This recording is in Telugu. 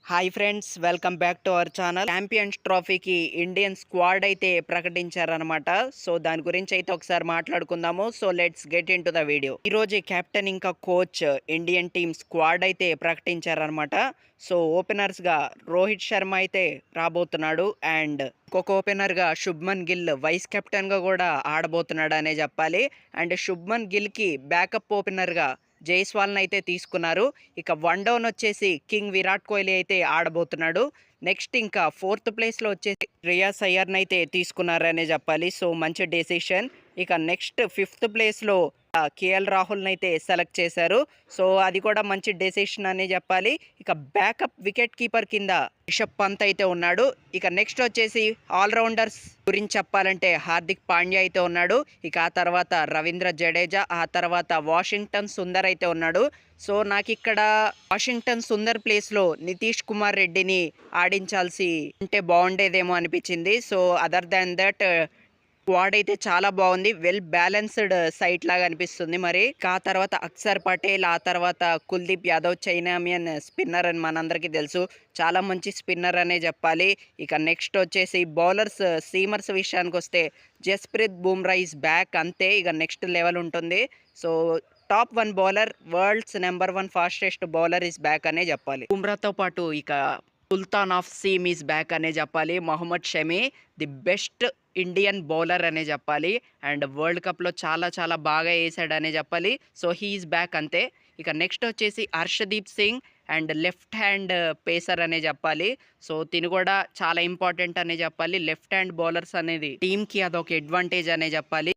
Hi friends, welcome back to our channel. Champions ట్రోఫీకి ఇండియన్ స్క్వాడ్ అయితే ప్రకటించారనమాట. సో దాని గురించి అయితే ఒకసారి మాట్లాడుకుందాము. So let's get into the video. ఈ రోజు కెప్టెన్ ఇంకా కోచ్ ఇండియన్ టీమ్ స్క్వాడ్ అయితే ప్రకటించారనమాట. సో ఓపెనర్స్ గా రోహిత్ శర్మ అయితే రాబోతున్నాడు అండ్ ఇంకొక ఓపెనర్ గా శుభ్మన్ గిల్ వైస్ కెప్టెన్ గా కూడా ఆడబోతున్నాడు అనే చెప్పాలి. అండ్ శుభ్మన్ గిల్ కి బ్యాకప్ ఓపెనర్ గా జైస్వాల్ని అయితే తీసుకున్నారు. ఇక వన్ డౌన్ వచ్చేసి కింగ్ విరాట్ కోహ్లీ అయితే ఆడబోతున్నాడు. నెక్స్ట్ ఇంకా ఫోర్త్ ప్లేస్లో వచ్చేసి శ్రేయస్ అయ్యర్ని అయితే తీసుకున్నారనే చెప్పాలి. సో మంచి డెసిషన్. ఇక నెక్స్ట్ ఫిఫ్త్ ప్లేస్లో కేఎల్ రాహుల్ని అయితే సెలెక్ట్ చేశారు. సో అది కూడా మంచి డెసిషన్ అనే చెప్పాలి. ఇక బ్యాకప్ వికెట్ కీపర్ కింద రిషబ్ పంత్ అయితే ఉన్నాడు. ఇక నెక్స్ట్ వచ్చేసి ఆల్రౌండర్స్ గురించి చెప్పాలంటే హార్దిక్ పాండ్యా అయితే ఉన్నాడు. ఇక ఆ తర్వాత రవీంద్ర జడేజా, ఆ తర్వాత వాషింగ్టన్ సుందర్ అయితే ఉన్నాడు. సో నాకు ఇక్కడ వాషింగ్టన్ సుందర్ ప్లేస్లో నితీష్ కుమార్ రెడ్డిని ఆడించాల్సి ఉంటే బాగుండేదేమో అనిపించింది. So other than that squad అయితే చాలా బాగుంది. వెల్ బ్యాలెన్స్డ్ సైట్ లాగా అనిపిస్తుంది. మరి ఆ తర్వాత అక్షర్ పటేల్, ఆ తర్వాత కుల్దీప్ యాదవ్ చైనామియన్ స్పిన్నర్ అని మనందరికీ తెలుసు. చాలా మంచి స్పిన్నర్ అనే చెప్పాలి. ఇక నెక్స్ట్ వచ్చేసి బౌలర్స్ సీమర్స్ విషయానికి వస్తే జస్ప్రీత్ బుమ్రా ఈజ్ బ్యాక్, అంతే. ఇక నెక్స్ట్ లెవెల్ ఉంటుంది. So top 1 bowler, world's number 1 fastest bowler is back అనే చెప్పాలి. బుమ్రాతో పాటు ఇక sultan of seam is back అనే చెప్పాలి. Mohammed Shami the best Indian bowler అనే చెప్పాలి. అండ్ వరల్డ్ కప్లో చాలా చాలా బాగా వేసాడు అనే చెప్పాలి. సో హీఈస్ బ్యాక్, అంతే. ఇక నెక్స్ట్ వచ్చేసి Harshdeep Singh and left hand pacer అనే చెప్పాలి. సో తిని కూడా చాలా ఇంపార్టెంట్ అనే చెప్పాలి. లెఫ్ట్ హ్యాండ్ బౌలర్స్ అనేది టీమ్కి అదొక అడ్వాంటేజ్ అనే చెప్పాలి.